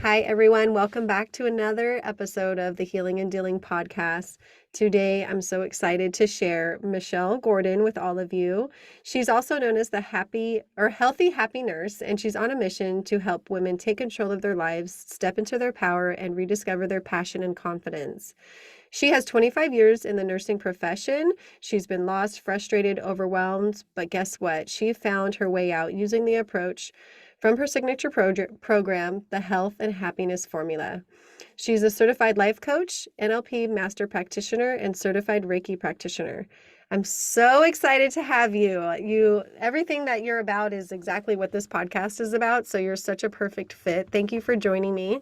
Hi, everyone. Welcome back to another episode of the Healing and Dealing podcast. Today, I'm so excited to share Michelle Gordon with all of you. She's also known as the Healthy Happy Nurse, and she's on a mission to help women take control of their lives, step into their power, and rediscover their passion and confidence. She has 25 years in the nursing profession. She's been lost, frustrated, overwhelmed, but guess what? She found her way out using the approach from her signature program, the Health and Happiness Formula. She's a certified life coach, NLP master practitioner, and certified Reiki practitioner. I'm so excited to have you. Everything that you're about is exactly what this podcast is about, so you're such a perfect fit. Thank you for joining me.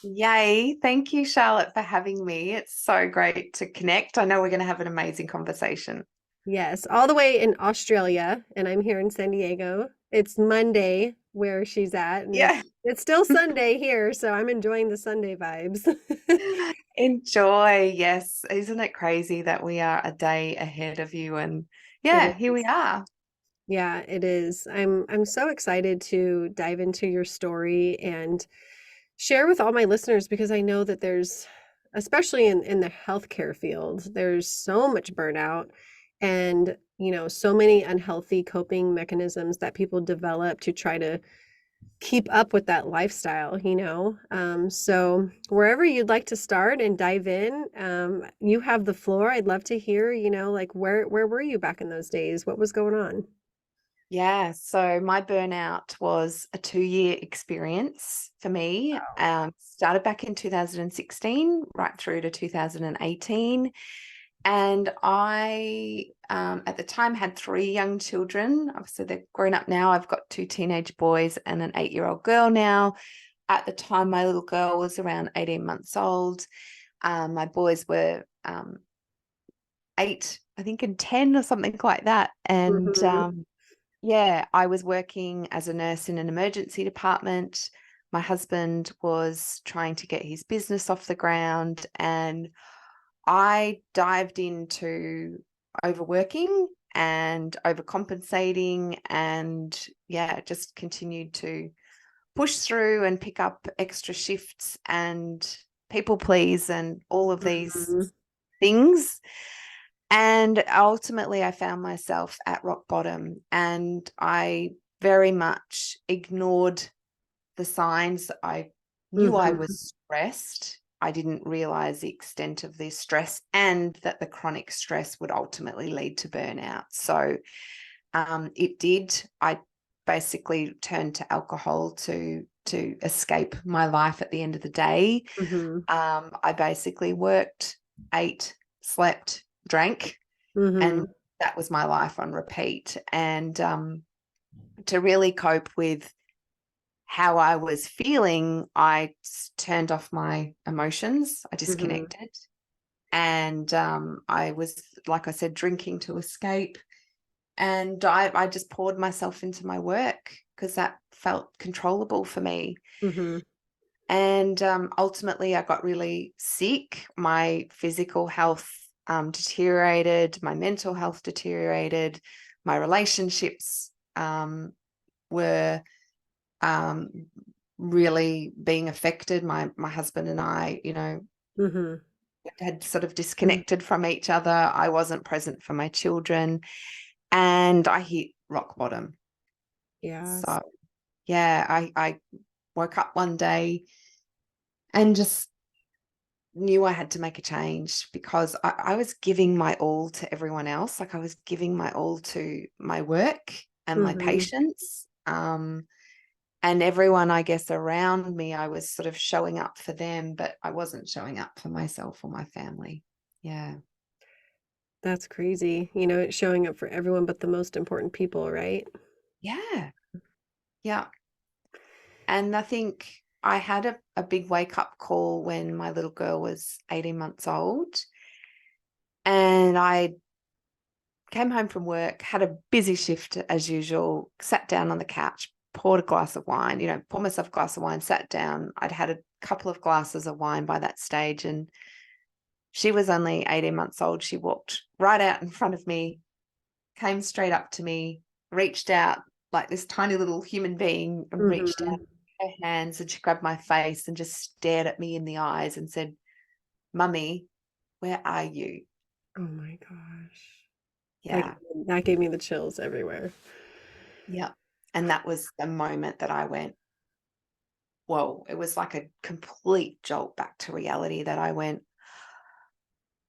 Yay. Thank you, Charlotte, for having me. It's so great to connect. I know we're going to have an amazing conversation. Yes, all the way in Australia, and I'm here in San Diego. It's Monday where she's at, and Yeah. it's still Sunday here, so I'm enjoying the Sunday vibes. Enjoy. Yes. Isn't it crazy that we are a day ahead of you? And It yeah, here we is. are. Yeah, it is. I'm so excited to dive into your story and share with all my listeners because I know that there's, especially in the healthcare field, there's so much burnout and, so many unhealthy coping mechanisms that people develop to try to keep up with that lifestyle. So wherever you'd like to start and dive in, you have the floor. I'd love to hear, like where were you back in those days? What was going on? Yeah. So my burnout was a 2-year experience for me. Started back in 2016, right through to 2018. And I, at the time, had 3 young children. Obviously, they're grown up now. I've got 2 teenage boys and an 8-year-old girl now. At the time, my little girl was around 18 months old. My boys were 8, I think, and 10 or something like that. And Mhm. yeah, I was working as a nurse in an emergency department. My husband was trying to get his business off the ground, and I dived into overworking and overcompensating and yeah, just continued to push through and pick up extra shifts and people please and all of these Mhm. things. And ultimately, I found myself at rock bottom and I very much ignored the signs. I knew I Mhm. was stressed. I didn't realize the extent of the stress and that the chronic stress would ultimately lead to burnout. So it did. I basically turned to alcohol to escape my life at the end of the day. Mhm. I basically worked, ate, slept, drank, and Mhm. that was my life on repeat. And to really cope with how I was feeling, I turned off my emotions. I Mhm. disconnected. And I was, like I said, drinking to escape. And I just poured myself into my work because that felt controllable for me. Mhm. And ultimately, I got really sick. My physical health deteriorated. My mental health deteriorated. My relationships were um, really being affected. My husband and I, Mhm. had sort of Mhm. disconnected from each other. I wasn't present for my children, and I hit rock bottom. Yes. So yeah, I woke up one day and just knew I had to make a change because I was giving my all to everyone else. Like I was giving my all to my work and my Mhm. patients. And everyone, I guess, around me, I was sort of showing up for them, but I wasn't showing up for myself or my family. Yeah. That's crazy. It's showing up for everyone but the most important people, right? Yeah. Yeah. And I think I had a big wake up call when my little girl was 18 months old. And I came home from work, had a busy shift as usual, sat down on the couch, poured a glass of wine, poured myself a glass of wine, sat down. I'd had a couple of glasses of wine by that stage. And she was only 18 months old. She walked right out in front of me, came straight up to me, reached out like this tiny little human being and reached out Mhm. her hands and she grabbed my face and just stared at me in the eyes and said, "Mummy, where are you?" Oh my gosh. That Yeah. that gave me the chills everywhere. Yeah. And that was the moment that I went, whoa, it was like a complete jolt back to reality that I went,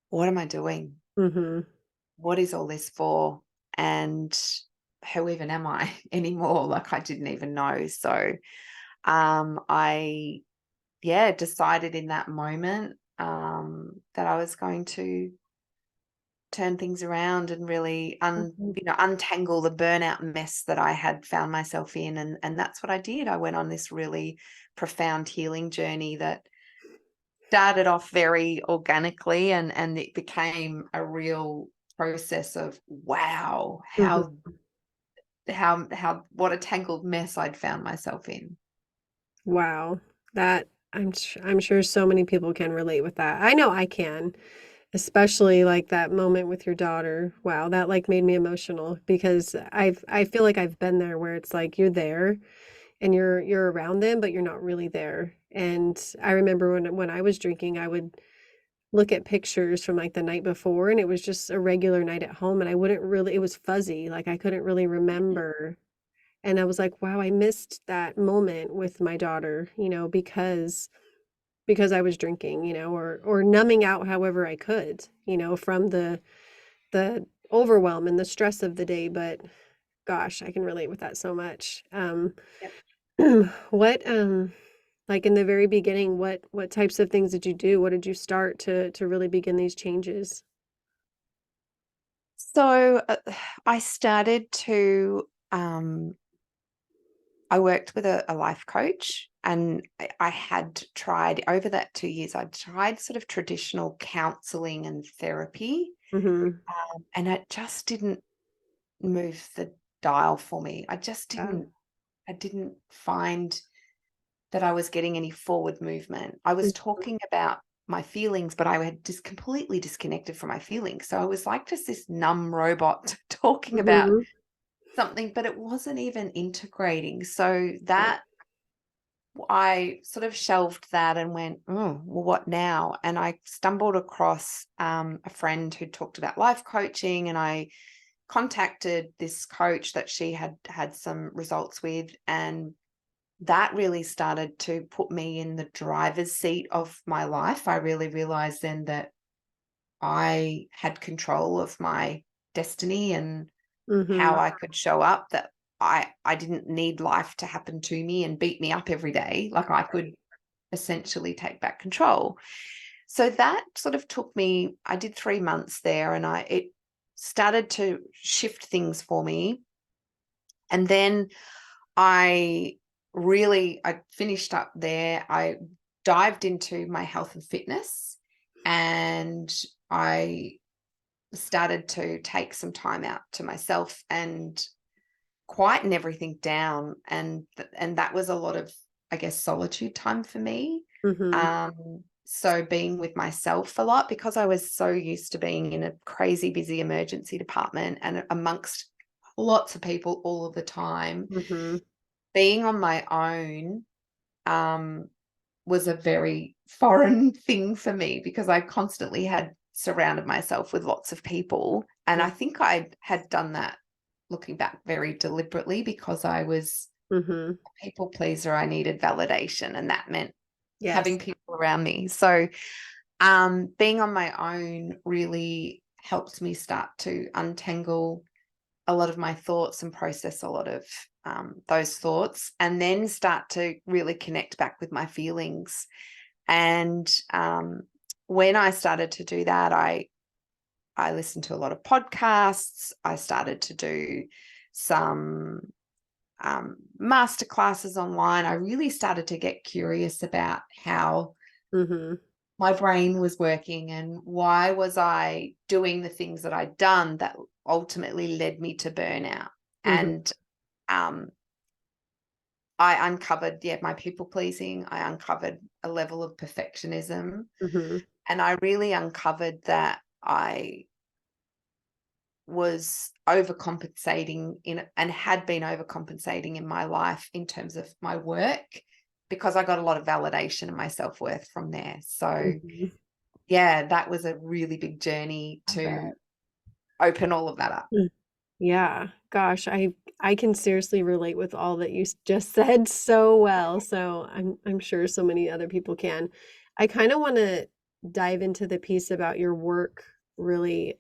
what am I doing? Mhm. What is all this for? And who even am I anymore? Like I didn't even know. So I yeah, decided in that moment that I was going to turn things around and really Mhm. untangle the burnout mess that I had found myself in, and that's what I did. I went on this really profound healing journey that started off very organically, and it became a real process of wow, Mhm. how what a tangled mess I'd found myself in. Wow. That I'm sure so many people can relate with that. I know I can, especially like that moment with your daughter. Wow, that like made me emotional because I feel like I've been there where it's like you're there and you're around them, but you're not really there. And I remember when I was drinking, I would look at pictures from like the night before and it was just a regular night at home and I wouldn't really it was fuzzy, like I couldn't really remember. And I was like, wow, I missed that moment with my daughter, because I was drinking, or numbing out however I could, from the overwhelm and the stress of the day. But gosh, I can relate with that so much. Yep. What like in the very beginning, what types of things did you do? What did you start to really begin these changes? So I started to I worked with a life coach, and I had tried over that 2 years, I'd tried sort of traditional counseling and therapy, Mhm. and it just didn't move the dial for me. Yeah. I didn't find that I was getting any forward movement. I was talking about my feelings, but I had just completely disconnected from my feelings. So I was like just this numb robot talking about Mhm. something, but it wasn't even integrating. So Yeah. that I sort of shelved that and went, oh, well, what now? And I stumbled across a friend who talked about life coaching, and I contacted this coach that she had some results with, and that really started to put me in the driver's seat of my life. I really realized then that I had control of my destiny and how Mhm. I could show up, that I didn't need life to happen to me and beat me up every day. Like I could essentially take back control. So that sort of took me, I did 3 months there, and it started to shift things for me. And then I finished up there. I dived into my health and fitness, and I started to take some time out to myself and quieten everything down, and that was a lot of, I guess, solitude time for me. Mhm. So being with myself a lot, because I was so used to being in a crazy busy emergency department and amongst lots of people all of the time, Mhm. being on my own um, was a very foreign thing for me, because I constantly had surrounded myself with lots of people. And Yeah. I think I had done that, looking back, very deliberately, because I was Mhm. a people pleaser. I needed validation, and that meant Yes. having people around me. So being on my own really helped me start to untangle a lot of my thoughts and process a lot of those thoughts, and then start to really connect back with my feelings. And when I started to do that, I listened to a lot of podcasts. I started to do some master classes online. I really started to get curious about how Mhm. my brain was working, and why was I doing the things that I'd done that ultimately led me to burnout. Mhm. And um, I uncovered, yeah, my people pleasing. I uncovered a level of perfectionism, Mhm. and I really uncovered that I was overcompensating and had been overcompensating in my life in terms of my work. because I got a lot of validation and my self-worth from there. So Mhm. yeah, that was a really big journey I to bet. open all of that up. Yeah, gosh, I can seriously relate with all that you just said so well. So I'm sure so many other people can. I kind of want to dive into the piece about your work really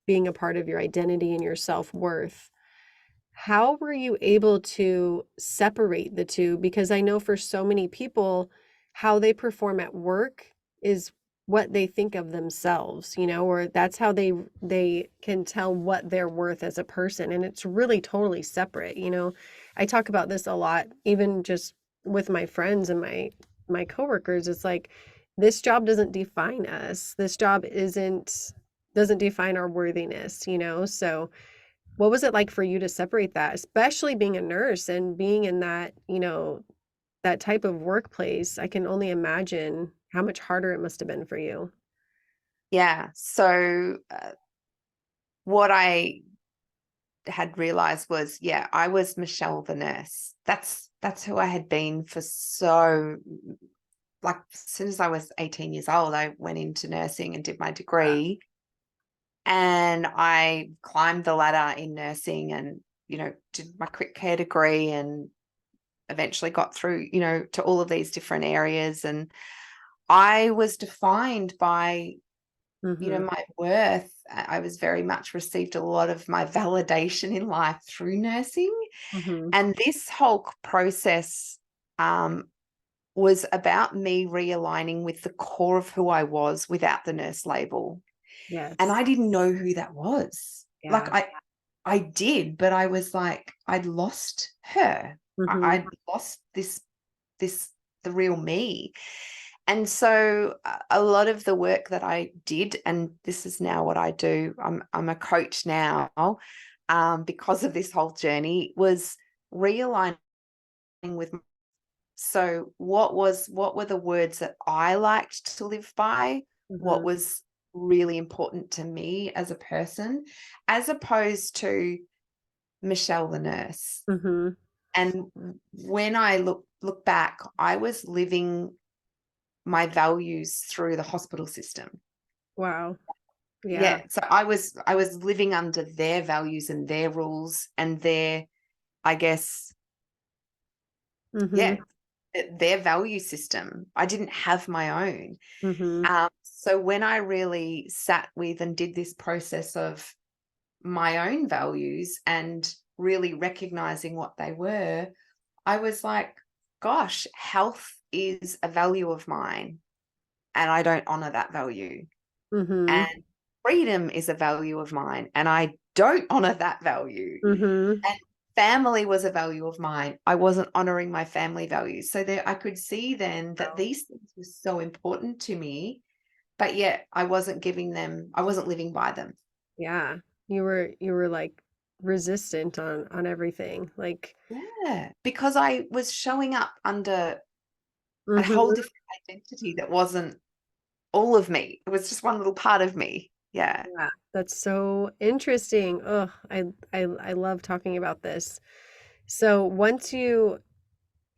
being a part of your identity and your self-worth. How were you able to separate the two? Because I know for so many people, how they perform at work is what they think of themselves, or that's how they can tell what they're worth as a person. And it's really totally separate. I talk about this a lot, even just with my friends and my coworkers. It's like this job doesn't define us. This job isn't doesn't define our worthiness. So what was it like for you to separate that, especially being a nurse and being in that, that type of workplace? I can only imagine how much harder it must have been for you. Yeah. So what I had realized was, yeah, I was Michelle the nurse. That's who I had been for so, like, as soon as I was 18 years old, I went into nursing and did my degree. And I climbed the ladder in nursing and, did my quick care degree and eventually got through, to all of these different areas. And I was defined by, Mhm. my worth. I was very much received a lot of my validation in life through nursing. Mhm. And this whole process um, was about me realigning with the core of who I was without the nurse label. And Yes. I didn't know who that was. Like Yeah. I did, but I was like, I'd lost her. Mhm. I'd lost this, the real me. And so a lot of the work that I did, and this is now what I do, I'm a coach now, because of this whole journey, was realigning with. So what were the words that I liked to live by? What Mhm. was really important to me as a person, as opposed to Michelle the nurse. Mhm. And when I look back, I was living my values through the hospital system. Wow. Yeah. Yeah. So I was living under their values and their rules and their, I guess, Mhm. yeah, their value system. I didn't have my own. Mhm. So when I really sat with and did this process of my own values and really recognizing what they were, I was like, gosh, health is a value of mine, and I don't honor that value. And Mhm. freedom is a value of mine, and I don't honor that value. Mhm. And family was a value of mine. I wasn't honoring my family values. So there I could see then that Wow. these things were so important to me, but yet I wasn't living by them. Yeah. You were like resistant on everything. Like, Yeah, because I was showing up under a whole mhm. different identity that wasn't all of me. It was just one little part of me. Yeah. Yeah, that's so interesting. Oh, I love talking about this. So once you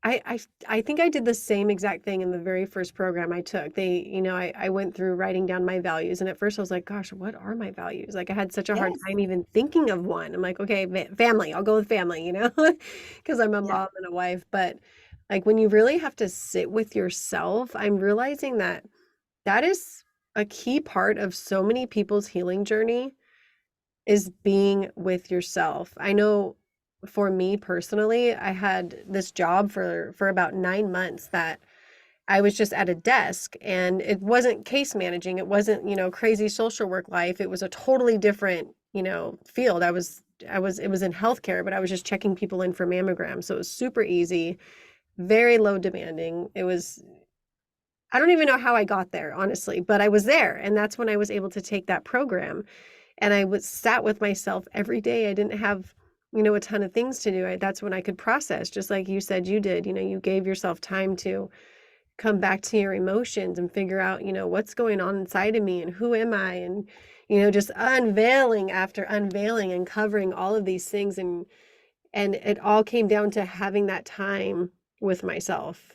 I think I did the same exact thing in the very first program I took. I went through writing down my values, and at first I was like, gosh, what are my values? Like I had such a hard Yes. time even thinking of one. I'm like, okay, family, I'll go with family, because I'm a Yeah. mom and a wife. But like when you really have to sit with yourself, I'm realizing that that is a key part of so many people's healing journey is being with yourself. I know for me personally, I had this job for about 9 months that I was just at a desk, and it wasn't case managing. It wasn't, crazy social work life. It was a totally different, field. It was in healthcare, but I was just checking people in for mammograms. So it was super easy, very low demanding. I don't even know how I got there, honestly, but I was there. And that's when I was able to take that program. And I was sat with myself every day. I didn't have, a ton of things to do. That's when I could process, just like you said you did. You gave yourself time to come back to your emotions and figure out, what's going on inside of me and who am I? And, just unveiling after unveiling and covering all of these things. And it all came down to having that time with myself.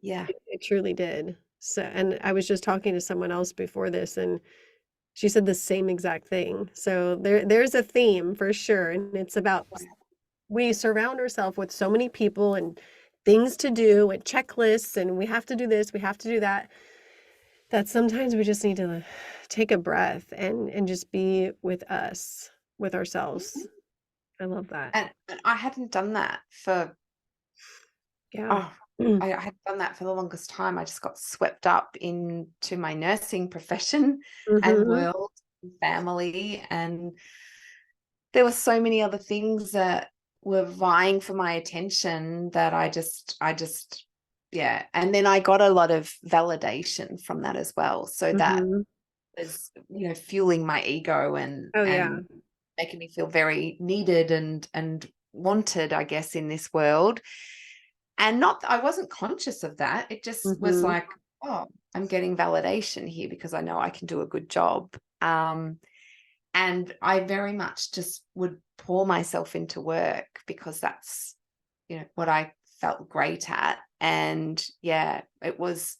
Yeah. It truly did. So, and I was just talking to someone else before this, and she said the same exact thing. So there's a theme for sure, and it's about we surround ourselves with so many people and things to do and checklists, and we have to do this, we have to do that, that sometimes we just need to take a breath and just be with us, with ourselves. I love that. And I hadn't done that for, Yeah. oh, I hadn't done that for the longest time. I just got swept up into my nursing profession and Mm-hmm. world and family. And there were so many other things that were vying for my attention that I just, yeah. And then I got a lot of validation from that as well. So that Mm-hmm. was, fueling my ego Oh yeah. and making me feel very needed and wanted, I guess, in this world. And not, I wasn't conscious of that. It just was Mm-hmm. like, oh, I'm getting validation here because I know I can do a good job. And I very much just would pour myself into work because that's, what I felt great at. And yeah, it was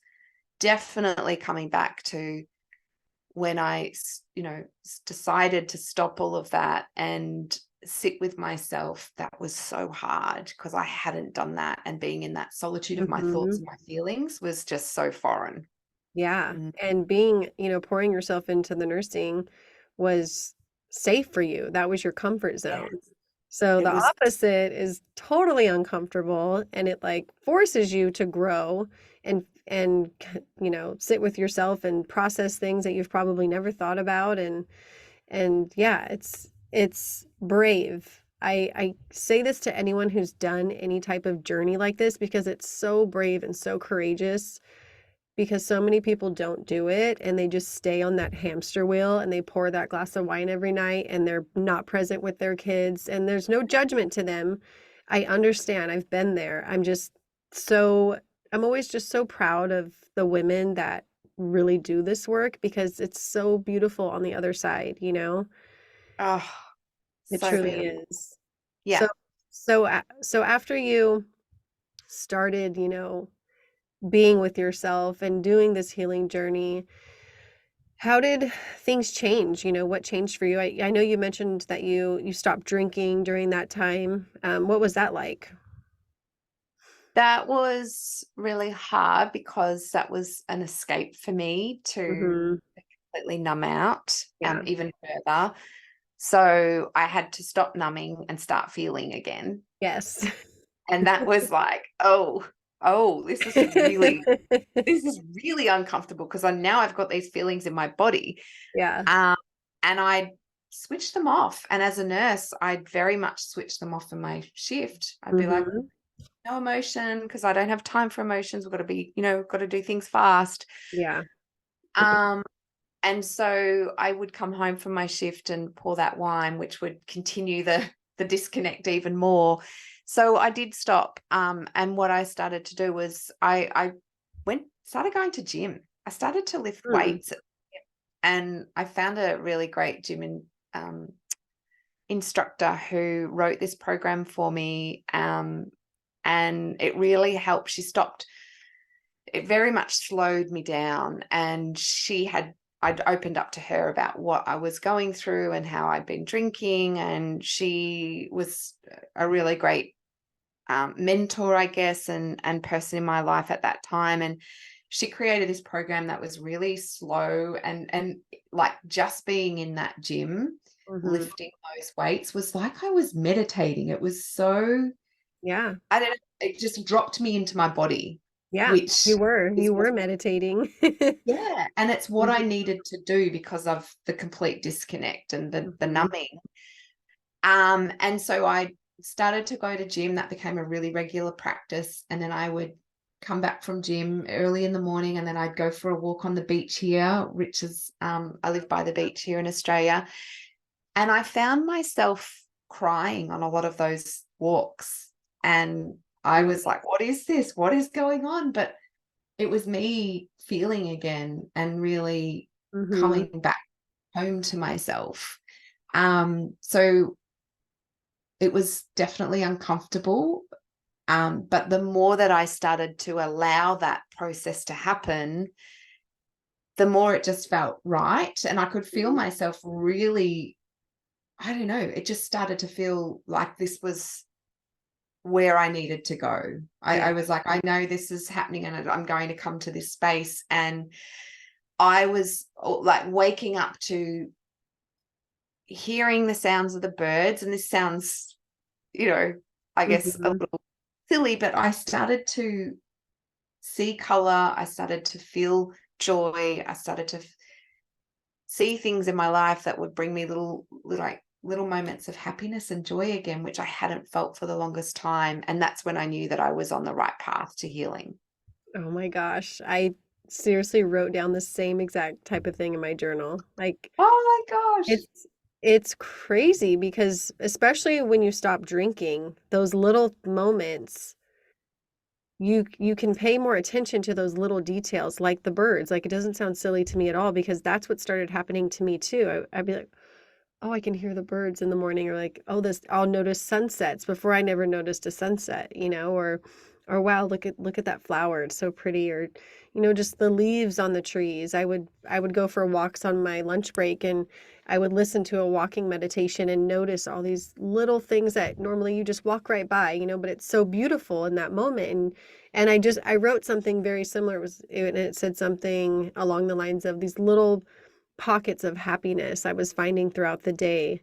definitely coming back to when I, decided to stop all of that and sit with myself. That was so hard because I hadn't done that. And being in that solitude of my thoughts Mm-hmm. and my feelings was just so foreign. Yeah, Mm. and being, pouring yourself into the nursing was safe for you. That was your comfort Yeah, zone. So it the was. opposite is totally uncomfortable, and it like forces you to grow and sit with yourself and process things that you've probably never thought about, and yeah, it's brave. I say this to anyone who's done any type of journey like this because it's so brave and so courageous, because so many people don't do it and they just stay on that hamster wheel and they pour that glass of wine every night and they're not present with their kids, and there's no judgment to them. I understand. I've been there. So I'm always just so proud of the women that really do this work because it's so beautiful on the other side. Oh, It so truly beautiful. is. So Yeah. so after you started, being with yourself and doing this healing journey, how did things change? What changed for you? I know you mentioned that you stopped drinking during that time. What was that like? That was really hard because that was an escape for me to Mhm. completely numb out Yeah. even further. So I had to stop numbing and start feeling again. Yes. And that was like, oh, this is really uncomfortable because I've got these feelings in my body. Yeah. Um, and I switched them off. And as a nurse, I'd very much switch them off in my shift. I'd be like, Mhm. no emotion because I don't have time for emotions. We've got to be, got to do things fast. Yeah. Um, and so I would come home from my shift and pour that wine, which would continue the disconnect even more. So I did stop. And what I started to do was I started going to gym. I started to lift Mm. weights, and I found a really great um, instructor who wrote this program for me. And it really helped. It very much slowed me down, and I'd opened up to her about what I was going through and how I'd been drinking, and she was a really great mentor, I guess, and person in my life at that time. And she created this program that was really slow, and like just being in that gym Mhm. lifting those weights was like I was meditating. It was so, Yeah. I don't know, it just dropped me into my body, Yeah. You which were. is You what, were meditating. yeah, and it's what I Mhm. needed to do because of the complete disconnect and the Mhm. numbing. And so I started to go to gym. That became a really regular practice. And then I would come back from gym early in the morning, and then I'd go for a walk on the beach here, which is I live by the beach here in Australia. And I found myself crying on a lot of those walks. And I was like, what is this? What is going on? But it was me feeling again and really Mhm. coming back home to myself. So it was definitely uncomfortable, But the more that I started to allow that process to happen, the more it just felt right. And I could feel Mhm. myself really, I don't know, it just started to feel like this was where I needed to go. Yeah. I was like, I know this is happening and I'm going to come to this space. And I was like waking up to hearing the sounds of the birds. And this sounds, you know, I guess a Mhm. little silly, but I started to see color. I started to feel joy. I started to see things in my life that would bring me little moments of happiness and joy again, which I hadn't felt for the longest time. And that's when I knew that I was on the right path to healing. Oh my gosh. I seriously wrote down the same exact type of thing in my journal. Like Oh my gosh. it's it's crazy because especially when you stop drinking, those little moments, you can pay more attention to those little details like the birds. Like it doesn't sound silly to me at all because that's what started happening to me too. I'd be like, oh, I can hear the birds in the morning, or like, oh, this I'll notice sunsets before I never noticed a sunset, or wow, look at that flower, it's so pretty, or just the leaves on the trees. I would go for walks on my lunch break and I would listen to a walking meditation and notice all these little things that normally you just walk right by, but it's so beautiful in that moment. And I wrote something very similar. It said something along the lines of these little pockets of happiness I was finding throughout the day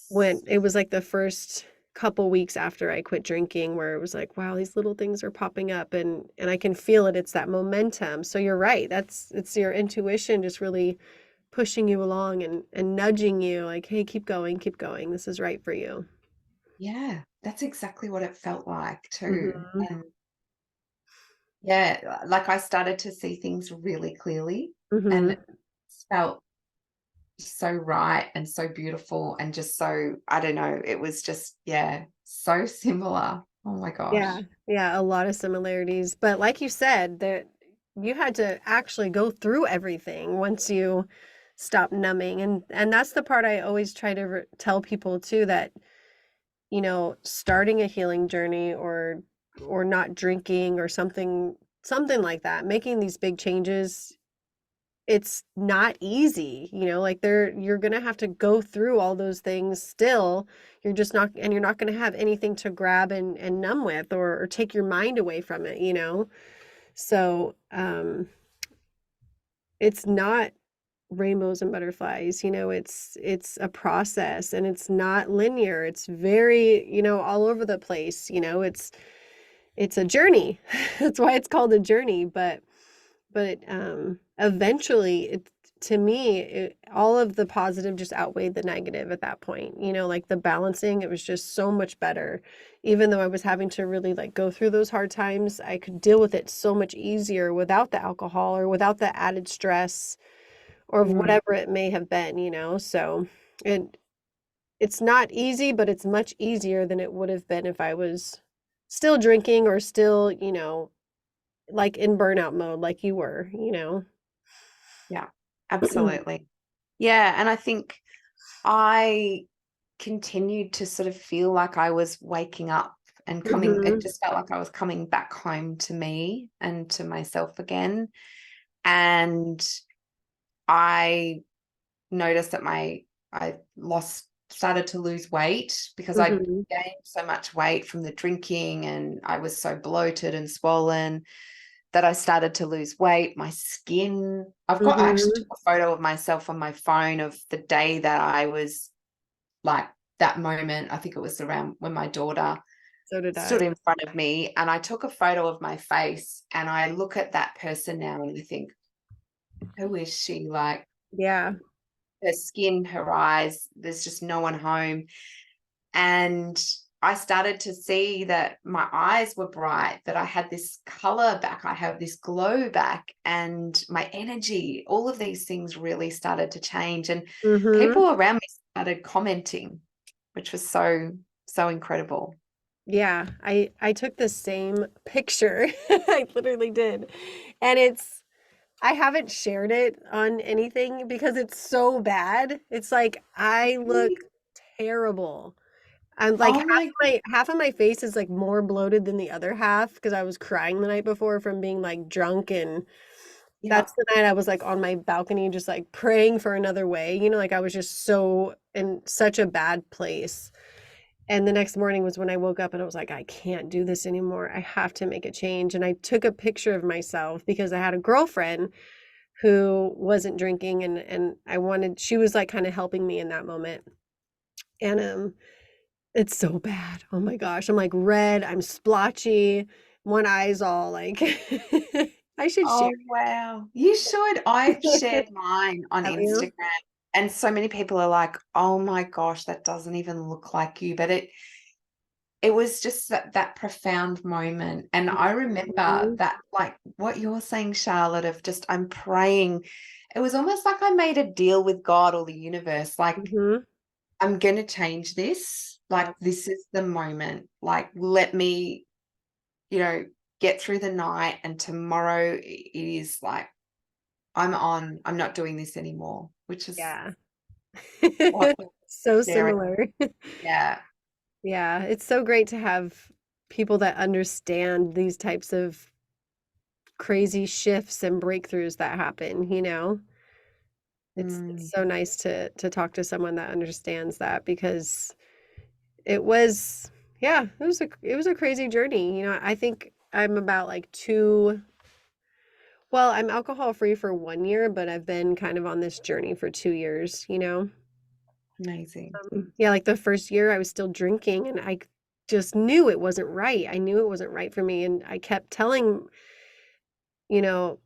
when Yes. it was like the first couple weeks after I quit drinking, where it was like, wow, these little things are popping up and I can feel it. It's that momentum. So you're right. It's your intuition just really pushing you along and nudging you like, hey, keep going, keep going. This is right for you. Yeah, that's exactly what it felt like too. Mhm. And yeah, like I started to see things really clearly and Mhm. it felt so right and so beautiful and just so, I don't know, it was just, yeah, so similar. Oh my Yeah. gosh. Yeah, a lot of similarities. But like you said, that you had to actually go through everything once you stop numbing. And that's the part I always try to tell people too, that, starting a healing journey or not drinking or something like that, making these big changes, it's not easy, like you're gonna have to go through all those things still. You're not gonna have anything to grab and numb with or take your mind away from it. So it's not rainbows and butterflies, it's a process and it's not linear. It's very, all over the place, it's a journey. That's why it's called a journey, but eventually to me all of the positive just outweighed the negative at that point. Like the balancing, it was just so much better. Even though I was having to really like go through those hard times, I could deal with it so much easier without the alcohol or without the added stress or of Mm, whatever it may have been. So it's not easy, but it's much easier than it would have been if I was still drinking or still, like in burnout mode like you were. yeah, absolutely. Yeah, and I think I continued to sort of feel like I was waking up and coming, it Mhm. just felt like I was coming back home to me and to myself again. And I noticed that I started to lose weight because I Mhm. gained so much weight from the drinking and I was so bloated and swollen that I started to lose weight. My skin, I actually Mhm. took a photo of myself on my phone of the day that I was like that moment. I think it was around when my daughter So did stood I. in front of me and I took a photo of my face and I look at that person now and I think, who is she? Like Yeah. her skin, her eyes, there's just no one home. And I started to see that my eyes were bright, that I had this color back, I have this glow back, and my energy, all of these things really started to change. And Mhm. people around me started commenting, which was so, so incredible. Yeah, I took the same picture. I literally did. And I haven't shared it on anything because it's so bad. It's like I look terrible. I'm like Oh my, half of my face is like more bloated than the other half because I was crying the night before from being like drunk, and yeah. that's the night I was like on my balcony just like praying for another way. Like I was just so in such a bad place. And the next morning was when I woke up and I was like, I can't do this anymore. I have to make a change. And I took a picture of myself because I had a girlfriend who wasn't drinking, and I wanted she was like kind of helping me in that moment. And it's so bad. Oh my gosh. I'm like red, I'm splotchy, one eye's all like I should share. Oh, wow. You should. I've shared mine on Have you? Instagram, and so many people are like, "Oh my gosh, that doesn't even look like you." But it was just that profound moment. And I remember Mhm. that, like what you're saying, Charlotte, of just I'm praying. It was almost like I made a deal with God or the universe, like Mhm. I'm going to change this. Yeah. Like this is the moment. Like let me, you know, get through the night, and tomorrow it is like I'm not doing this anymore, which is Yeah. what So sharing. similar. Yeah. Yeah, it's so great to have people that understand these types of crazy shifts and breakthroughs that happen. It's Mm, so nice to talk to someone that understands that because it was yeah, it was a crazy journey. I think I'm about like 2 well, I'm alcohol free for 1 year, but I've been kind of on this journey for 2 years. amazing. Yeah, like the first year I was still drinking and I just knew it wasn't right. I knew it wasn't right for me. And I kept telling, you know,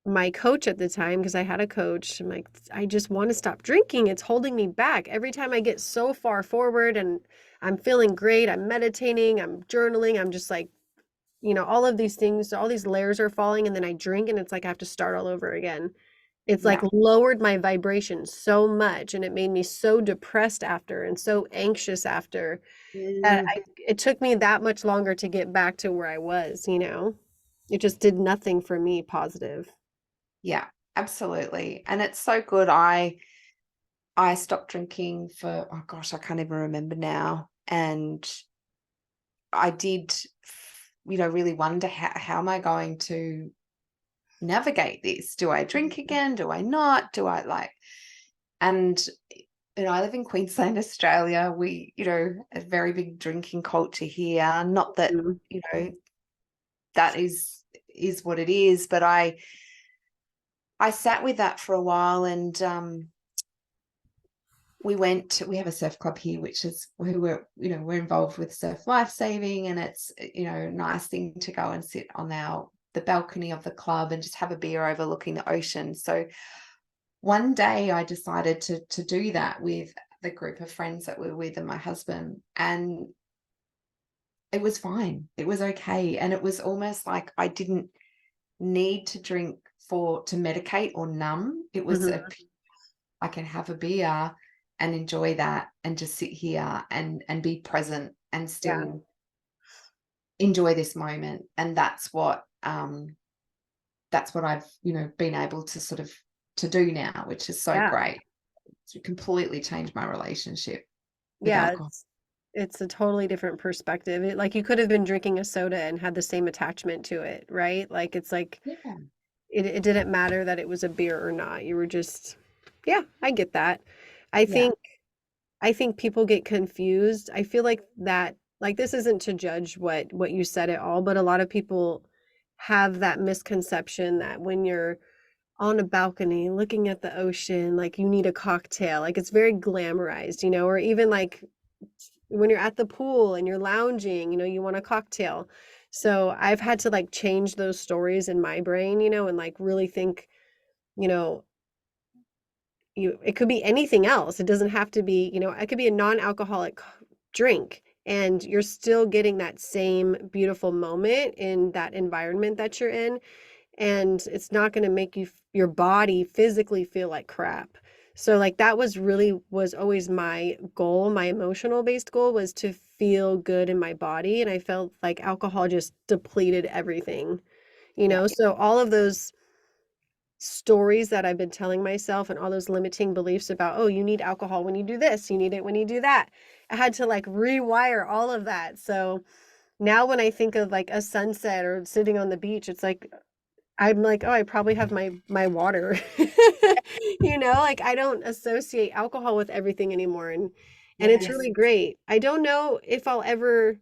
my coach at the time, because I had a coach, I'm like, I just want to stop drinking. It's holding me back. Every time I get so far forward and I'm feeling great, I'm meditating, I'm journaling, I'm just like, all of these things, all these layers are falling, and then I drink and it's like I have to start all over again. It's like Yeah. lowered my vibration so much and it made me so depressed after and so anxious after that Mm, it took me that much longer to get back to where I was. It just did nothing for me positive. yeah, absolutely. And it's so good. I stopped drinking for, oh gosh, I can't even remember now. And I did, really wonder how am I going to navigate this? Do I drink again? Do I not? Do I like, and I live in Queensland, Australia. We, a very big drinking culture here. Not that, Mhm. you know, that is what it is, but I sat with that for a while, and we have a surf club here, which is who we're involved with surf life saving, and it's a nice thing to go and sit on the balcony of the club and just have a beer overlooking the ocean. So one day I decided to do that with the group of friends that we're with and my husband, and it was fine. It was okay, and it was almost like I didn't need to drink to medicate or numb. It was Mhm. I can have a beer and enjoy that and just sit here and be present and Yeah. still enjoy this moment. And that's what I've, been able to sort of to do now, which is so Yeah. great. It's completely changed my relationship with Yeah, alcohol. it's a totally different perspective. Like you could have been drinking a soda and had the same attachment to it, right? Like it's like Yeah. it didn't matter that it was a beer or not. You were just yeah, I get that. I Yeah. think I think people get confused. I feel like that like this isn't to judge what you said at all, but a lot of people have that misconception that when you're on a balcony looking at the ocean, like you need a cocktail. Like it's very glamorized, or even like when you're at the pool and you're lounging, you want a cocktail. So I've had to like change those stories in my brain, and like really think, you know, it could be anything else. It doesn't have to be, it could be a non-alcoholic drink and you're still getting that same beautiful moment in that environment that you're in, and it's not going to make your body physically feel like crap. So like that was always my goal. My emotional based goal was to feel good in my body, and I felt like alcohol just depleted everything. Yeah. So all of those stories that I've been telling myself and all those limiting beliefs about, oh, you need alcohol when you do this, you need it when you do that. I had to like rewire all of that. So now when I think of like a sunset or sitting on the beach, it's like I'm like, oh, I probably have my water. Like I don't associate alcohol with everything anymore, and it's Yes. really great. I don't know if I'll ever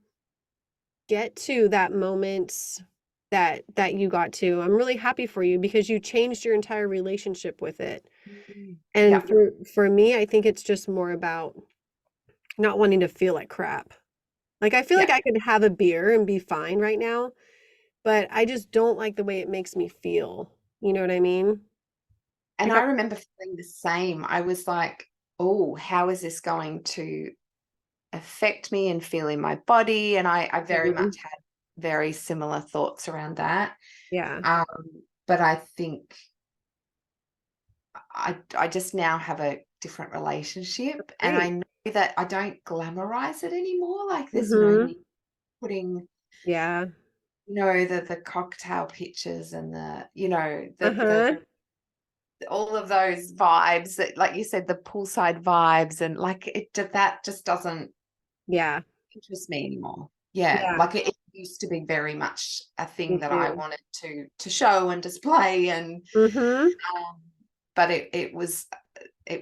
get to that moment that you got to. I'm really happy for you because you changed your entire relationship with it. And Yeah. for me, I think it's just more about not wanting to feel like crap. Like I feel like Yeah. I could have a beer and be fine right now, but I just don't like the way it makes me feel. You know what I mean? And Like I remember feeling the same. I was like, oh, how is this going to affect me and feel in my body? And I very Mhm. much had very similar thoughts around that. Yeah, Um, but I think I just now have a different relationship, and I great. know that I don't glamorize it anymore. Like there's no Mhm. need putting, Yeah. the cocktail pictures and the Uh-huh. all of those vibes that, like you said, the poolside vibes, and like that just doesn't Yeah. interest me anymore. Yeah, Yeah, like it used to be very much a thing me that I too. wanted to show and display, and Mhm. um, but it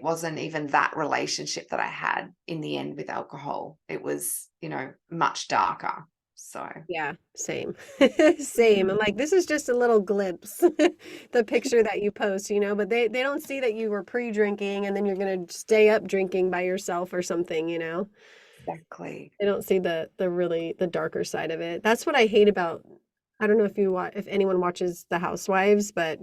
wasn't even that relationship that I had in the end with alcohol. It was, much darker. So Yeah, same. Same. I'm like, this is just a little glimpse, the picture that you post, but they don't see that you were pre-drinking and then you're gonna stay up drinking by yourself or something. exactly. They don't see the darker side of it. That's what I hate about, I don't know if anyone watches The Housewives, but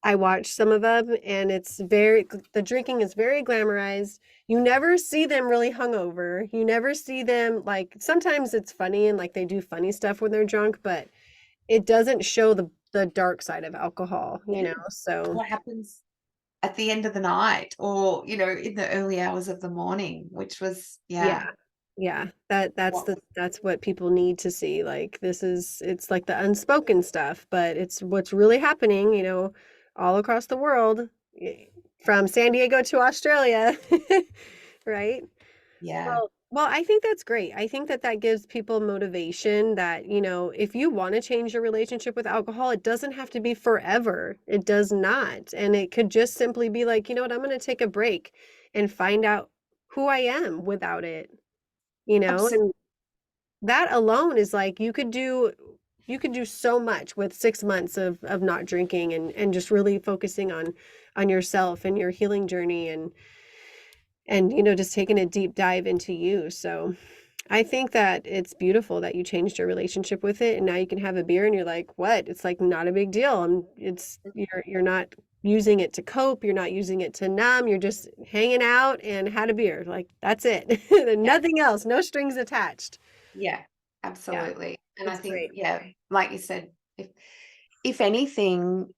I watch some of them and the drinking is very glamorized. You never see them really hungover. You never see them like sometimes it's funny and like they do funny stuff when they're drunk, but it doesn't show the dark side of alcohol. Yeah. So What happens at the end of the night, or in the early hours of the morning, which was, yeah. yeah, Yeah, that's what that's what people need to see. Like it's like the unspoken stuff, but it's what's really happening, all across the world, from San Diego to Australia, right? yeah. Well, I think that's great. I think that that gives people motivation that, if you want to change your relationship with alcohol, it doesn't have to be forever. It does not. And it could just simply be like, you know what, I'm going to take a break and find out who I am without it, Absolutely. and that alone is like you could do so much with 6 months of not drinking and just really focusing on yourself and your healing journey and just taking a deep dive into you. So I think that it's beautiful that you changed your relationship with it and now you can have a beer and you're like, what? It's like not a big deal. You're not using it to cope, you're not using it to numb, you're just hanging out and had a beer. Like that's it. Yeah, Nothing else, no strings attached. yeah, Yeah, absolutely. And I it's think, great. yeah, like you said, if anything,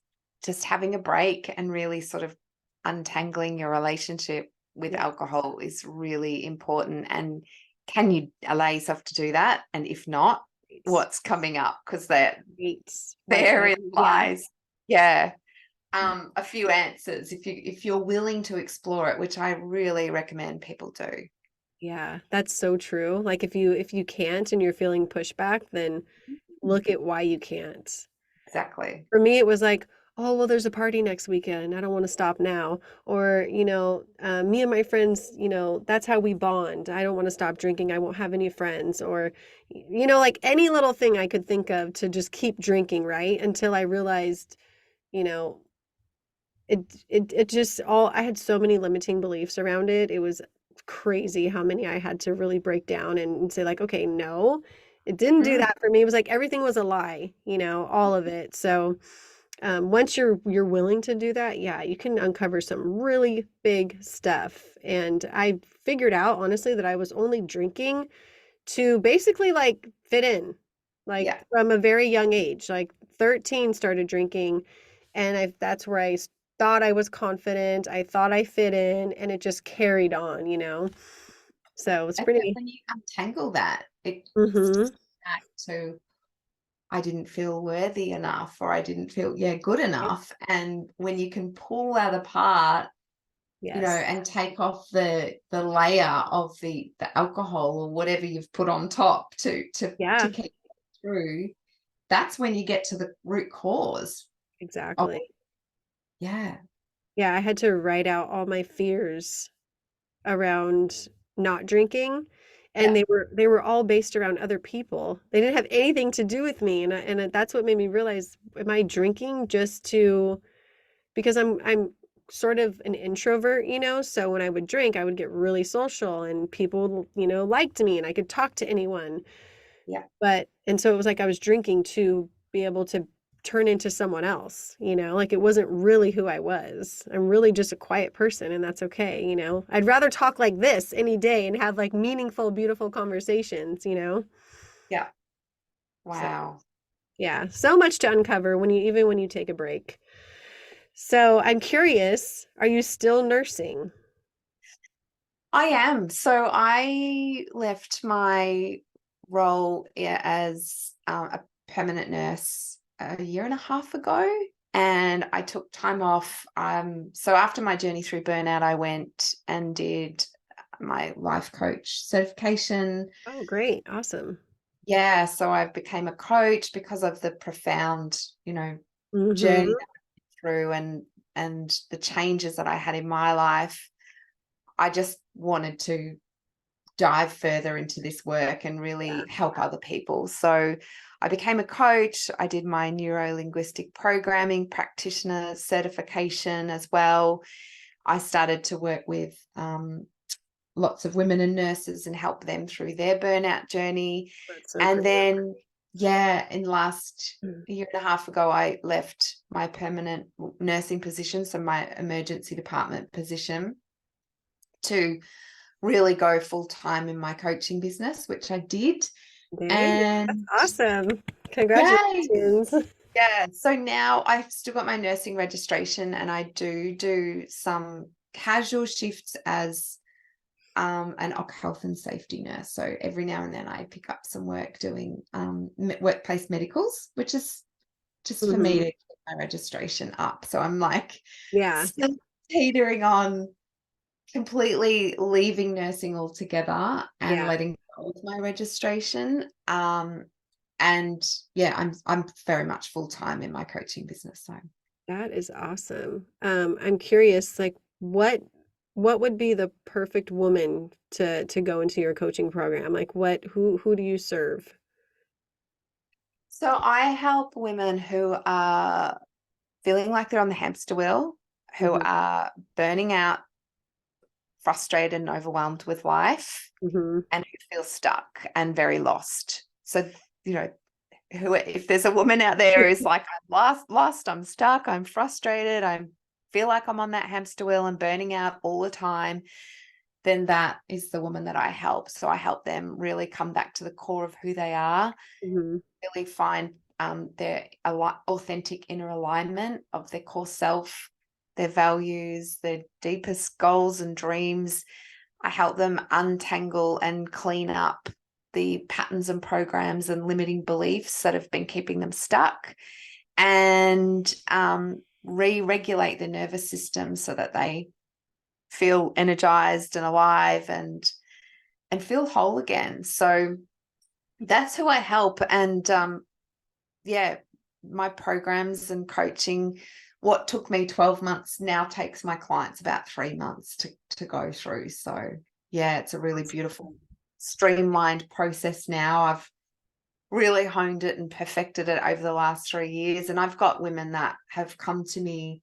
just having a break and really sort of untangling your relationship with Yeah, alcohol is really important. And can you allow yourself to do that? And if not, great. what's coming up? Because that Great. Like therein yeah, lies, yeah, a few answers if you're willing to explore it, which I really recommend people do. yeah, that's so true. Like if you can't and you're feeling pushback, then look at why you can't. Exactly. For me, it was like, oh, well, there's a party next weekend. I don't want to stop now. Or, me and my friends, that's how we bond. I don't want to stop drinking. I won't have any friends. Or, like any little thing I could think of to just keep drinking, right? Until I realized, you know, it just all I had so many limiting beliefs around it. It was crazy how many I had to really break down and say like, okay, no, it didn't do Mm, that for me. It was like everything was a lie, all of it. So once you're willing to do that, yeah, you can uncover some really big stuff. And I figured out honestly that I was only drinking to basically like fit in, like yeah. from a very young age, like 13 started drinking, and that's where thought I was confident. I thought I fit in, and it just carried on. So it's And then pretty. when you untangle that, it's Mm-hmm. just back to I didn't feel worthy enough, or I didn't feel, yeah, good enough. And when you can pull that apart Yes. and take off the layer of the alcohol or whatever you've put on top to Yeah, keep it through, that's when you get to the root cause of, exactly. yeah, Yeah, I had to write out all my fears around not drinking, and yeah, they were all based around other people. They didn't have anything to do with me, that's what made me realize, am I drinking just to, because I'm sort of an introvert, so when I would drink, I would get really social and people, liked me and I could talk to anyone. yeah, And so it was like I was drinking to be able to turn into someone else, like it wasn't really who I was. I'm really just a quiet person and that's okay. I'd rather talk like this any day and have like meaningful, beautiful conversations. yeah. So, Wow. yeah, so much to uncover even when you take a break. So, I'm curious, are you still nursing? I am. So I left my role as a permanent nurse a year and a half ago, and I took time off. So after my journey through burnout, I went and did my life coach certification. Oh, great. Awesome. Yeah, so I became a coach because of the profound, journey Mhm. that I went through and the changes that I had in my life. I just wanted to dive further into this work and Yeah, really help other people. So I became a coach. I did my neuro linguistic programming practitioner certification as well. I started to work with lots of women and nurses and help them through their burnout journey. that's so And great. then, yeah, in last Mm. year and a half ago, I left my permanent nursing position, so my emergency department position, to really go full time in my coaching business, which I did. There you go. That's And awesome. yay, Congratulations. yeah. So now I've still got my nursing registration and I do some casual shifts as an health and safety nurse. So every now and then I pick up some work doing workplace medicals, which is just for me Mhm. to keep my registration up. So I'm like Yeah, still teetering on completely leaving nursing altogether and yeah, letting go of my registration. And yeah, I'm very much full time in my coaching business. So that is awesome. I'm curious, like what would be the perfect woman to go into your coaching program? Like who do you serve? I help women who are feeling like they're on the hamster wheel, who Mhm. are burning out, frustrated and overwhelmed with life, Mhm. and who feel stuck and very lost. So, you know, who, if there's a woman out there who's like, I'm lost, I'm stuck, I'm frustrated, I feel like I'm on that hamster wheel and burning out all the time, then that is the woman that I help. So I help them really come back to the core of who they are, Mhm. really find their authentic inner alignment of their core self, their values, their deepest goals and dreams. I help them untangle and clean up the patterns and programs and limiting beliefs that have been keeping them stuck, and re-regulate the nervous system so that they feel energized and alive and feel whole again. So that's who I help. And yeah, my programs and coaching, what took me 12 months now takes my clients about 3 months to go through. So yeah, it's a really beautiful streamlined process now. I've really honed it and perfected it over the last 3 years. And I've got women that have come to me,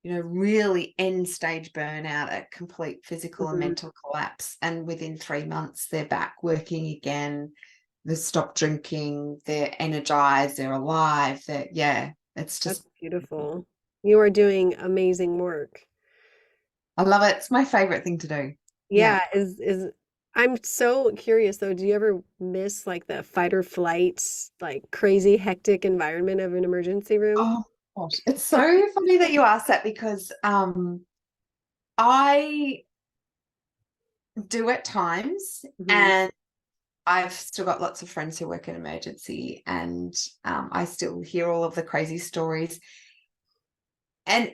really end stage burnout, a complete physical and Mhm. mental collapse. And within 3 months, they're back working again. They've stopped drinking, they're energized, they're alive. Yeah, it's That's just, beautiful. You are doing amazing work. I love it. It's my favorite thing to do. Yeah. Yeah, is I'm so curious though, do you ever miss like the fight or flight, like crazy hectic environment of an emergency room? Oh gosh, it's so funny that you asked that because I do at times, Mhm. and I've still got lots of friends who work in emergency, and I still hear all of the crazy stories. And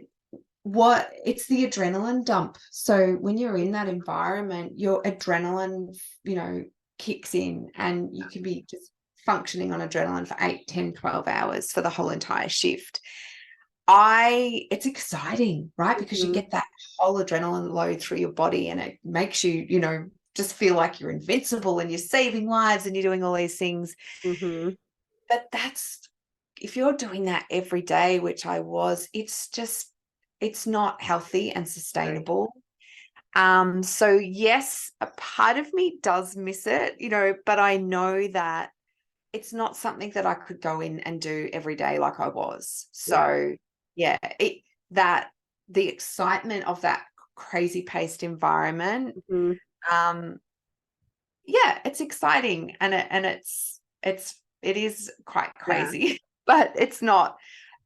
it's the adrenaline dump. So when you're in that environment, your adrenaline, kicks in, and you can be just functioning on adrenaline for 8, 10, 12 hours for the whole entire shift. It's exciting, right? Because you Mhm. get that whole adrenaline load through your body, and it makes you, just feel like you're invincible and you're saving lives and you're doing all these things. Mhm. But if you're doing that every day, which I was, it's not healthy and Right. sustainable. So yes, a part of me does miss it, but I know that it's not something that I could go in and do every day like I was. Yeah. So yeah, that the excitement of that crazy paced environment, Mhm. um, yeah, it's exciting, and it is quite Yeah. crazy, but it's not.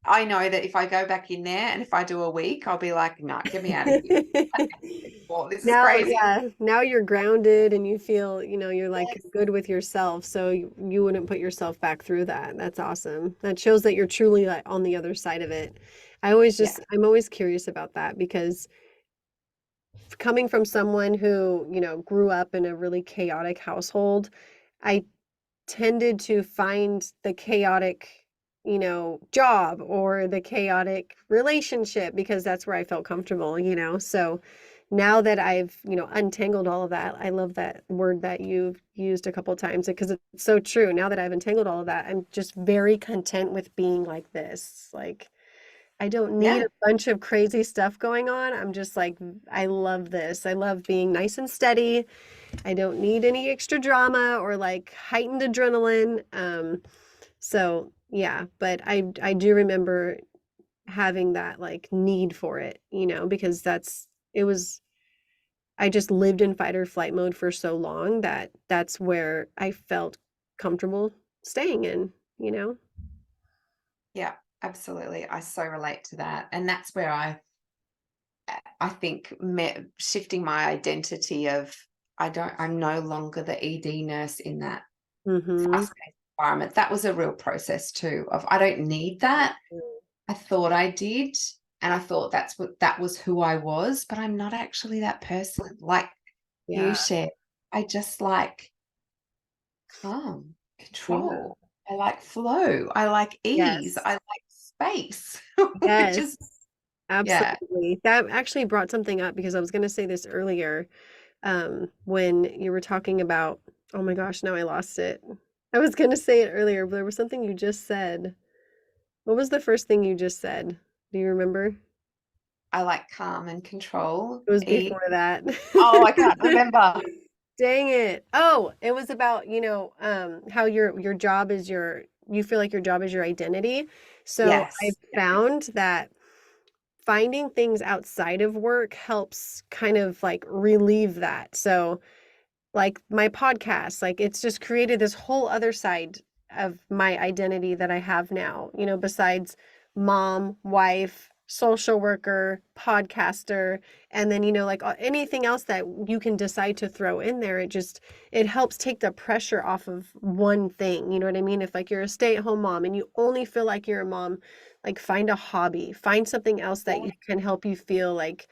I know that if I go back in there and if I do a week, I'll be like, "No, get me out of here. I can't do this anymore. This is Now, crazy." yeah, now you're grounded and you feel, you're like Yes. good with yourself, so you wouldn't put yourself back through that. That's awesome. That shows that you're truly like on the other side of it. Yeah. I'm always curious about that because coming from someone who, grew up in a really chaotic household, I tended to find the chaotic, job or the chaotic relationship because that's where I felt comfortable. So now that I've, untangled all of that, I love that word that you've used a couple times because it's so true. Now that I've entangled all of that, I'm just very content with being like this. Like, I don't need Yeah. a bunch of crazy stuff going on. I'm just like, I love this. I love being nice and steady. I don't need any extra drama or like heightened adrenaline. So yeah, but I do remember having that like need for it, because it was I just lived in fight or flight mode for so long that that's where I felt comfortable staying in, you know? Yeah, absolutely. I so relate to that. And that's where I think shifting my identity of I'm no longer the ED nurse in that Mhm. fast-paced environment. That was a real process too of I don't need that. I thought I did, and I thought that was who I was, but I'm not actually that person. Like you Yeah. shared, I just like calm, Yeah. control. I like flow. I like ease. Yes. I like space, which Yes. is yeah. Absolutely. That actually brought something up because I was going to say this earlier, when you were talking about, oh my gosh, now I lost it. I was going to say it earlier, but there was something you just said. What was the first thing you just said? Do you remember? I like calm and control. It was Ease. before that. Oh, I can't remember. Dang it. Oh, it was about, how your job is you feel like your job is your identity. So I Yes. found that finding things outside of work helps kind of like relieve that. So like my podcast, like it's just created this whole other side of my identity that I have now, besides mom, wife, social worker, podcaster, and then, like anything else that you can decide to throw in there. It helps take the pressure off of one thing. You know what I mean? If like you're a stay-at-home mom and you only feel like you're a mom, like find a hobby, find something else that you can help you feel like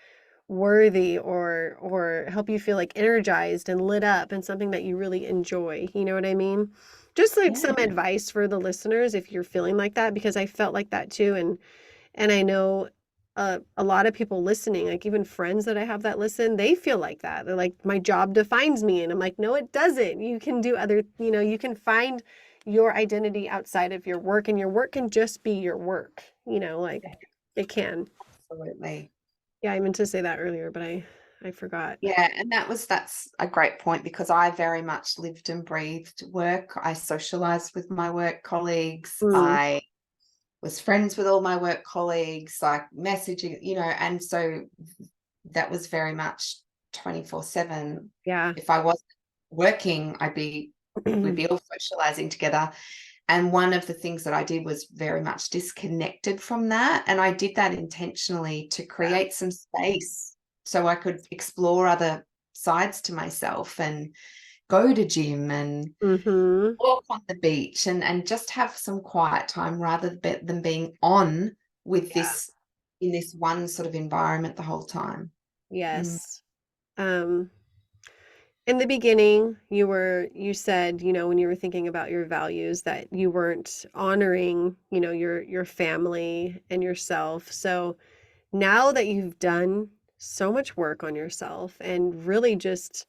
worthy or help you feel like energized and lit up and something that you really enjoy. You know what I mean? Just like Yeah. some advice for the listeners if you're feeling like that because I felt like that too and I know a lot of people listening, like even friends that I have that listen, they feel like that. They're like, my job defines me. And I'm like, no, it doesn't. You can do other, you can find your identity outside of your work, and your work can just be your work, like it can. Absolutely. Yeah, I meant to say that earlier, but I forgot. Yeah, and that's a great point because I very much lived and breathed work. I socialized with my work colleagues. Mm, I was friends with all my work colleagues, like messaging, and so that was very much 24/7. yeah. If I wasn't working, we'd be all socializing together. And one of the things that I did was very much disconnected from that. And I did that intentionally to Yeah. create some space so I could explore other sides to myself and go to gym and Mhm. walk on the beach and just have some quiet time rather than being on with Yeah. this. in this one sort of environment the whole time. Mm. Yes. Um, in the beginning, you said, when you were thinking about your values that you weren't honoring, your family and yourself. So now that you've done so much work on yourself and really just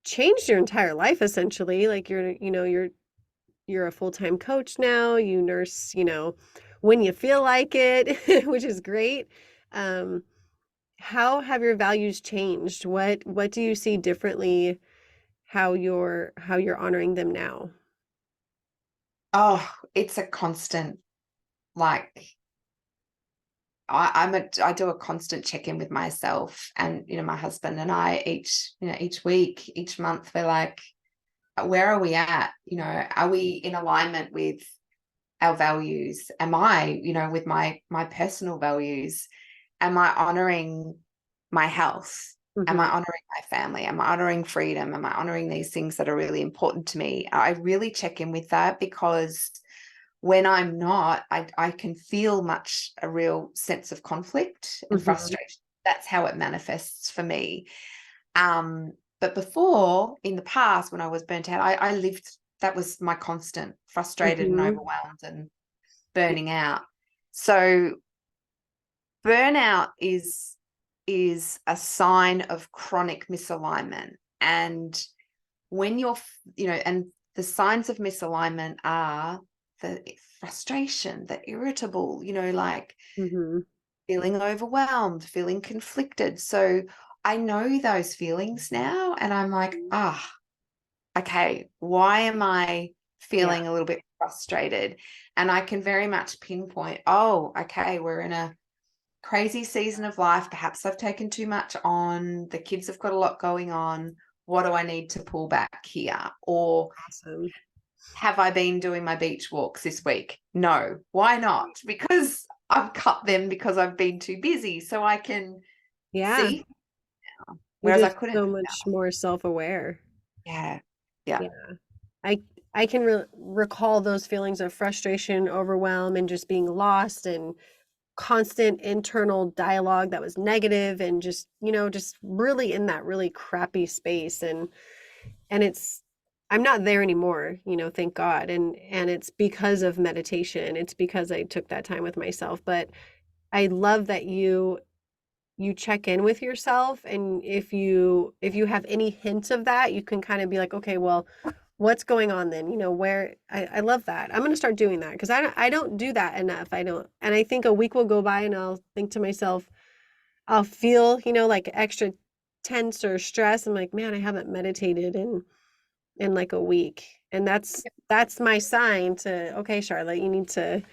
changed your entire life essentially, like you're a full-time coach now, you nurse, when you feel like it, which is great. Um, how have your values changed? What do you see differently how you're honoring them now? Oh, it's a constant, like, I do a constant check-in with myself and, my husband and I each week, each month, we're like, where are we at? Are we in alignment with our values? Am I, with my personal values? Am I honoring my health? Am I Mhm. honoring my family? Am I honoring freedom? Am I honoring these things that are really important to me? I really check in with that, because when I'm not, I can feel a real sense of conflict and Mhm. frustration. That's how it manifests for me. But before, in the past, when I was burnt out, I lived, that was my constant, frustrated and Mhm. overwhelmed and burning out. So burnout is a sign of chronic misalignment. And when and the signs of misalignment are the frustration, the irritable, like Mhm. feeling overwhelmed, feeling conflicted. So I know those feelings now, and I'm like, okay, why am I Yeah. feeling a little bit frustrated? And I can very much pinpoint, oh, okay, we're in a crazy season of life. Perhaps I've taken too much on. The kids have got a lot going on. What do I need to pull back here? Or Awesome. have I been doing my beach walks this week? No. Why not? Because I've cut them because I've been too busy. So I can Yeah. see, You're whereas I just couldn't. so much more self-aware. Yeah. Yeah. Yeah. I I can recall those feelings of frustration, overwhelm, and just being lost and constant internal dialogue that was negative and just really in that really crappy space and it's I'm not there anymore, thank God. And it's because of meditation. It's because I took that time with myself. But I love that you check in with yourself, and if you have any hint of that, you can kind of be like, okay, well, what's going on then? Where I love that. I'm going to start doing that because I don't do that enough. I don't, and I think a week will go by and I'll think to myself, I'll feel, like extra tense or stress. I'm like, man, I haven't meditated in like a week. And that's my sign to, okay, Charlotte, you need to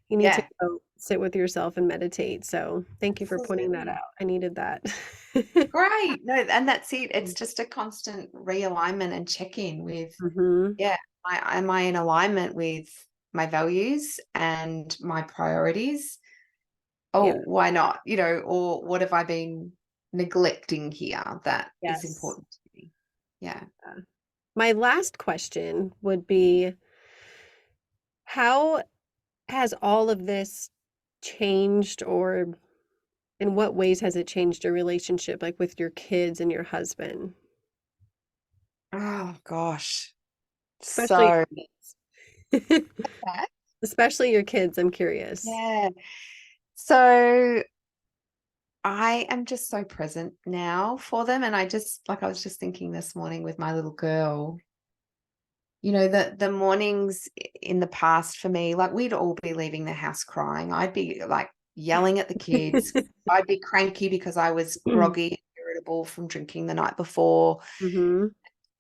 Yeah. go sit with yourself and meditate. So thank you for pointing that Absolutely. out. I needed that. Great. No, and that's it. It's just a constant realignment and check-in with, Mhm. yeah, am I in alignment with my values and my priorities? Yeah. Oh, why not? Or what have I been neglecting here that is Yes. important to me? Yeah. My last question would be, how has all of this changed, or in what ways has it changed your relationship, like with your kids and your husband? Oh gosh. Especially So your kids. that, Especially your kids, I'm curious. yeah. So I am just so present now for them. And I was just thinking this morning with my little girl, the mornings in the past for me, like we'd all be leaving the house crying. I'd be like yelling at the kids. I'd be cranky because I was groggy and irritable from drinking the night before, Mhm.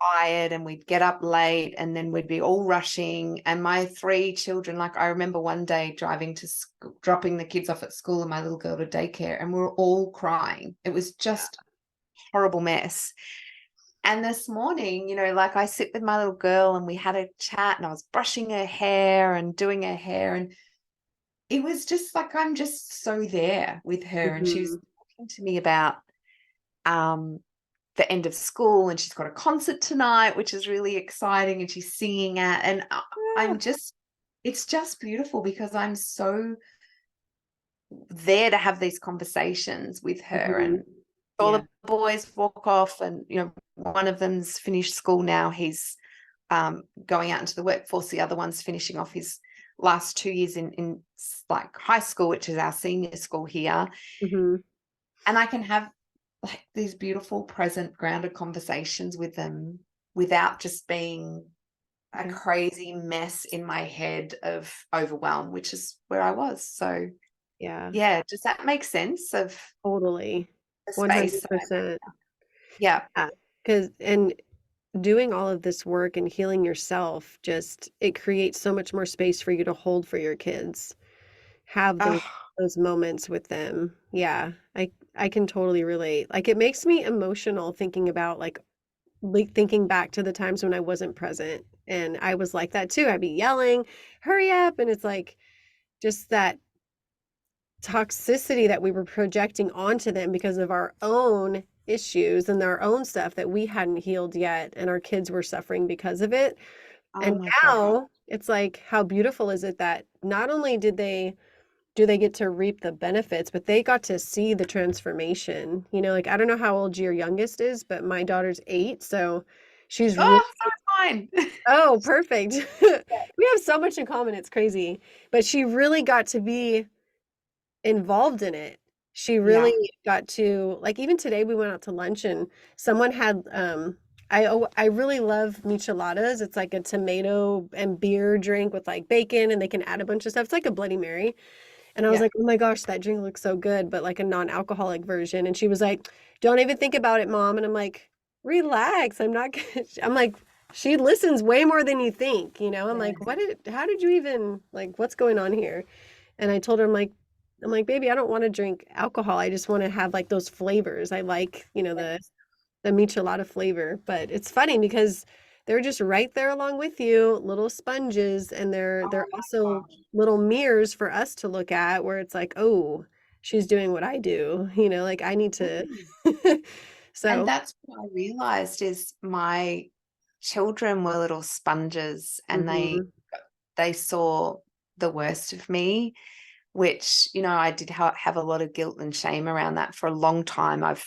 tired, and we'd get up late and then we'd be all rushing. And my three children, like I remember one day driving to school, dropping the kids off at school and my little girl to daycare, and we were all crying. It was Yeah. just a horrible mess. And this morning, like I sit with my little girl and we had a chat and I was brushing her hair and doing her hair. And it was just like, I'm just so there with her. And she was Mhm. talking to me about um, the end of school, and she's got a concert tonight, which is really exciting. And she's singing at, and Yeah. I'm just, it's just beautiful because I'm so there to have these conversations with her. Mhm. And all Yeah. the boys walk off, and one of them's finished school now. He's going out into the workforce. The other one's finishing off his last 2 years in like high school, which is our senior school here. Mhm. And I can have like these beautiful, present, grounded conversations with them without just being a Yeah. crazy mess in my head of overwhelm, which is where I was. So Yeah. yeah, does that make sense of Totally. the space that I'm in? 100%. Yeah. Yeah. 'Cause and doing all of this work and healing yourself just it creates so much more space for you to hold for your kids. Have Oh, those moments with them. Yeah. I can totally relate. Like it makes me emotional thinking about like thinking back to the times when I wasn't present and I was like that too. I'd be yelling, "Hurry up." And it's like just that toxicity that we were projecting onto them because of our own issues and our own stuff that we hadn't healed yet and our kids were suffering because of it. oh And my God. now it's like how beautiful is it that not only did they do they get to reap the benefits, but they got to see the transformation. You know, like I don't know how old your youngest is, but my daughter's 8, so she's really Oh, so fine. oh, perfect. We have so much in common, it's crazy. But she really got to be involved in it. She Yeah. really got to like even today we went out to lunch and someone had I really love micheladas. It's like a tomato and beer drink with like bacon and they can add a bunch of stuff. It's like a Bloody Mary. And I was Yeah. like, "Oh my gosh, that drink looks so good, but like a non-alcoholic version." And she was like, "Don't even think about it, Mom." And I'm like, "Relax. I'm not gonna." I'm like, "She listens way more than you think, you know?" I'm Yeah. like, how did you even like what's going on here?" And I told her I'm like, "Baby, I don't want to drink alcohol. I just want to have like those flavors. I like, you know, the michelada flavor." But it's funny because they're just right there along with you, little sponges, and they're Oh my also God. little mirrors for us to look at where it's like, "Oh, she's doing what I do." You know, like I need to Mm. And So, that's what I realized is my children were little sponges, and mhm. they saw the worst of me, which, I did have a lot of guilt and shame around that for a long time. I've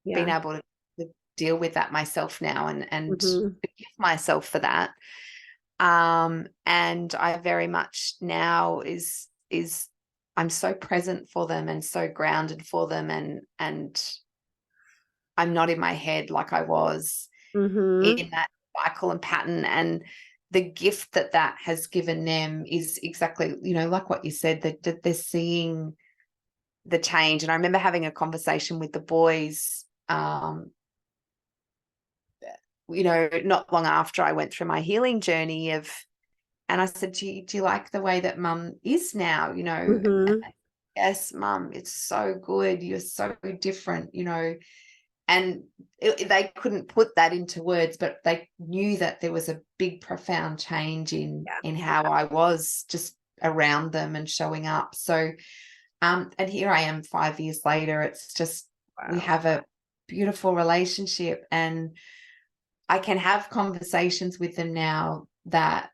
been Yeah. able to deal with that myself now, and Mhm. forgive myself for that. And I very much now is I'm so present for them and so grounded for them, and I'm not in my head like I was Mhm. in that cycle and pattern. And the gift that that has given them is exactly, like what you said, that they're seeing the change. And I remember having a conversation with the boys, not long after I went through my healing journey and I said, do you like the way that Mum is now? Mhm. Yes, Mum, it's so good. You're so different. And they couldn't put that into words, but they knew that there was a big, profound change in Yeah. how I was just around them and showing up. So, and here I am 5 years later. It's just we Wow. have a beautiful relationship, and I can have conversations with them now that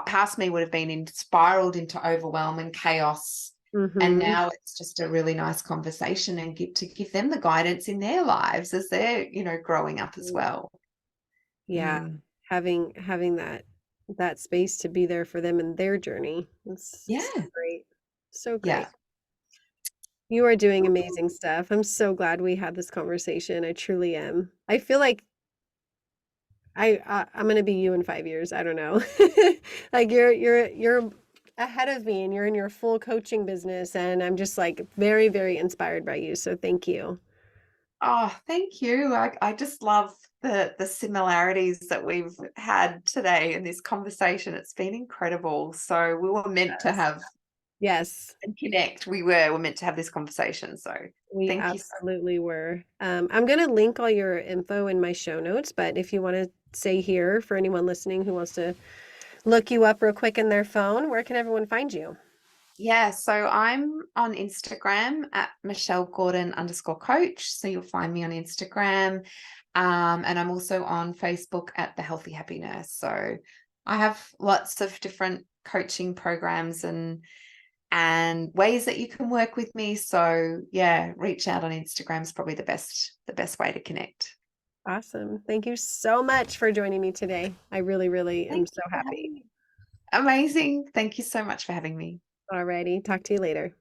past me would have been spiraled into overwhelm and chaos. And Mhm. now it's just a really nice conversation and give them the guidance in their lives as they're, growing up as well. Yeah. Mm. Having that space to be there for them in their journey. It's so Yeah. great. So Yeah. great. You are doing amazing stuff. I'm so glad we had this conversation. I truly am. I feel like I'm gonna be you in 5 years. I don't know. Like you're ahead of me and you're in your full coaching business and I'm just like very, very inspired by you. So thank you. Oh, thank you. I just love the similarities that we've had today in this conversation. It's been incredible. So we were meant to Yes. have Yes, and connect. We were meant to have this conversation. So we thank you so absolutely were. I'm gonna link all your info in my show notes, but if you want to stay here for anyone listening who wants to look you up real quick in their phone, where can everyone find you? Yeah, so I'm on Instagram at Michelle Gordon _coach. So you'll find me on Instagram. And I'm also on Facebook at The Healthy Happy Nurse. So I have lots of different coaching programs and and ways that you can work with me. So yeah, reach out on Instagram is probably the best way to connect. Awesome. Thank you so much for joining me today. I really, really am Thank so you for happy. having me. Amazing. Thank you so much for having me. Alrighty. Talk to you later.